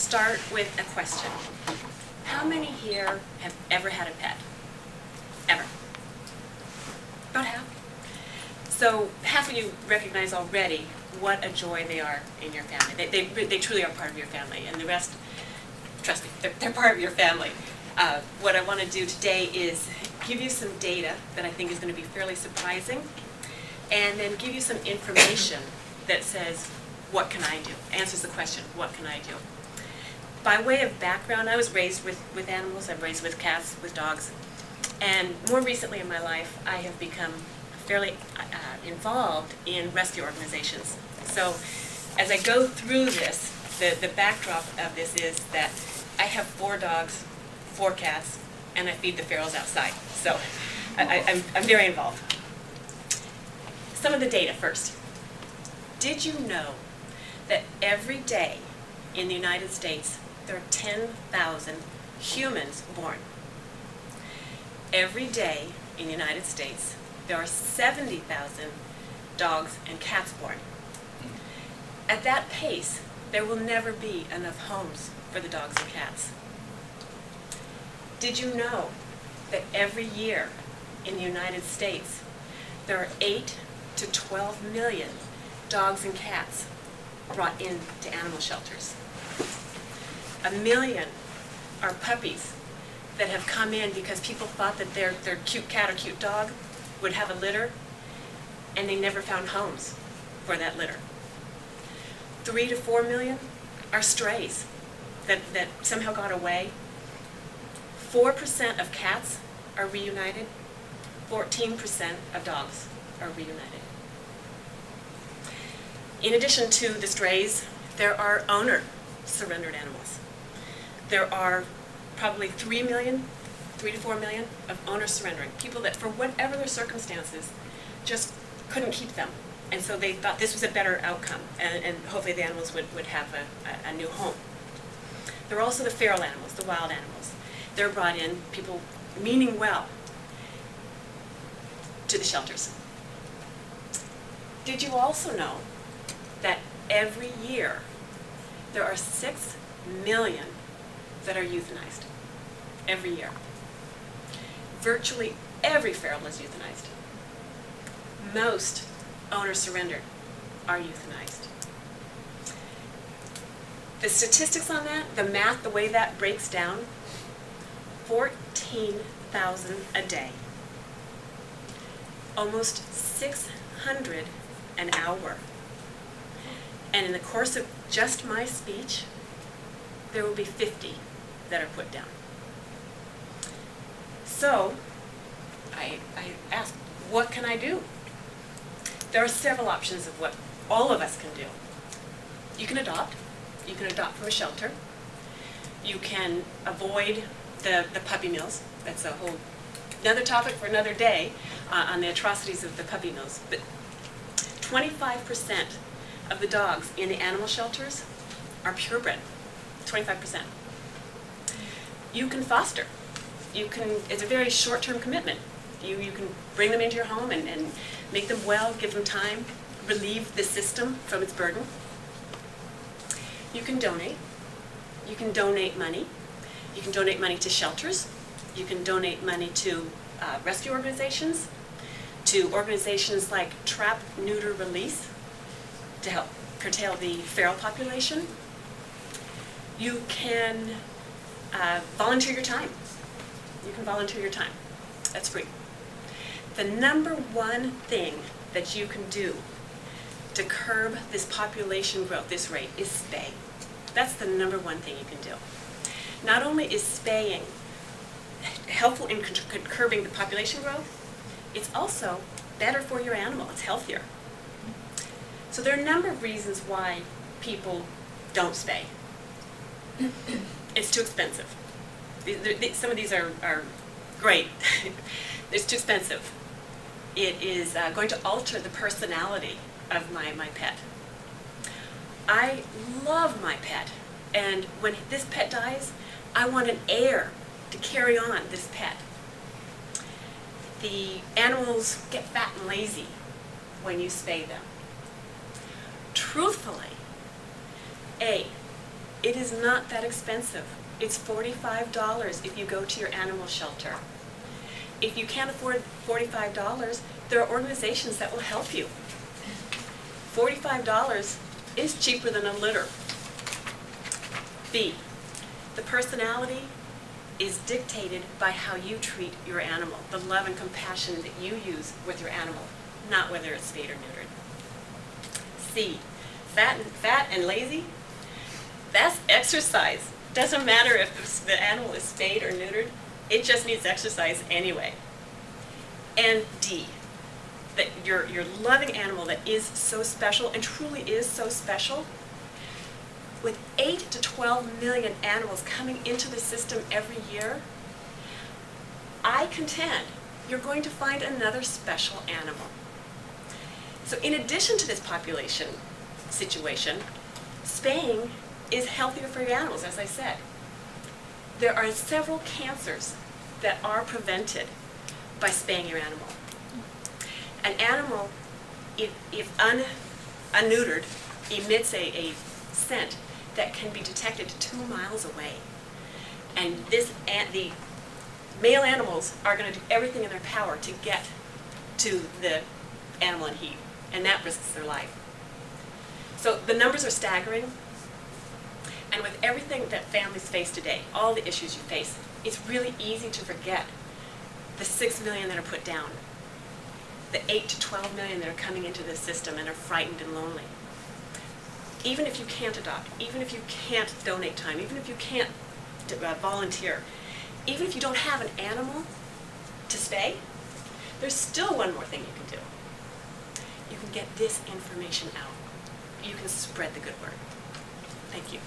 start with a question. How many here have ever had a pet? Ever? About half. So half of you recognize already what a joy they are in your family. They truly are part of your family, and the rest, trust me, they're part of your family. What I want to do today is give you some data that I think is going to be fairly surprising, and then give you some information that says, what can I do? Answers the question, what can I do? By way of background, I was raised with animals. I'm raised with cats, with dogs. And more recently in my life, I have become fairly involved in rescue organizations. So as I go through this, the backdrop of this is that I have 4 dogs, 4 cats, and I feed the ferals outside. So I'm very involved. Some of the data first. Did you know that every day in the United States, there are 10,000 humans born? Every day in the United States, there are 70,000 dogs and cats born. At that pace, there will never be enough homes for the dogs and cats. Did you know that every year in the United States, there are 8 to 12 million dogs and cats brought into animal shelters? 1 million are puppies that have come in because people thought that their cute cat or cute dog would have a litter, and they never found homes for that litter. 3 to 4 million are strays that somehow got away. 4% of cats are reunited. 14% of dogs are reunited. In addition to the strays, there are owner-surrendered animals. There are probably 3 to 4 million of owners surrendering. People that, for whatever their circumstances, just couldn't keep them. And so they thought this was a better outcome, and hopefully the animals would have a new home. There are also the feral animals, the wild animals. They're brought in, people meaning well, to the shelters. Did you also know that every year there are 6 million that are euthanized? Every year. Virtually every feral is euthanized. Most owner-surrendered are euthanized. The statistics on that, the math, the way that breaks down, 14,000 a day. Almost 600 an hour. And in the course of just my speech, there will be 50 that are put down. So, I asked, what can I do? There are several options of what all of us can do. You can adopt. You can adopt from a shelter. You can avoid the puppy mills. That's a whole another topic for another day on the atrocities of the puppy mills. But 25% of the dogs in the animal shelters are purebred. 25%. You can foster. It's a very short-term commitment. You can bring them into your home and make them well, give them time, relieve the system from its burden. You can donate. You can donate money. You can donate money to shelters. You can donate money to rescue organizations, to organizations like Trap, Neuter, Release, to help curtail the feral population. You can volunteer your time. You can volunteer your time. That's free. The number one thing that you can do to curb this population growth, this rate, is spay. That's the number one thing you can do. Not only is spaying helpful in curbing the population growth, it's also better for your animal. It's healthier. So there are a number of reasons why people don't spay. It's too expensive. Some of these are great. It's too expensive. It is going to alter the personality of my pet. I love my pet, and when this pet dies, I want an heir to carry on this pet. The animals get fat and lazy when you spay them. Truthfully, A, It is not that expensive. It's $45 if you go to your animal shelter. If you can't afford $45, there are organizations that will help you. $45 is cheaper than a litter. B, the personality is dictated by how you treat your animal, the love and compassion that you use with your animal, not whether it's spayed or neutered. C, fat and lazy, that's exercise. Doesn't matter if the animal is spayed or neutered, it just needs exercise anyway. And D, that your loving animal that is so special and truly is so special, with 8 to 12 million animals coming into the system every year, I contend you're going to find another special animal. So in addition to this population situation, spaying is healthier for your animals, as I said. There are several cancers that are prevented by spaying your animal. An animal, if unneutered, emits a scent that can be detected 2 miles away. And the male animals are going to do everything in their power to get to the animal in heat, and that risks their life. So the numbers are staggering, and with everything that families face today, all the issues you face, it's really easy to forget the 6 million that are put down, the 8 to 12 million that are coming into the system and are frightened and lonely. Even if you can't adopt, even if you can't donate time, even if you can't volunteer, even if you don't have an animal to spay, there's still one more thing you can do. You can get this information out. You can spread the good word. Thank you.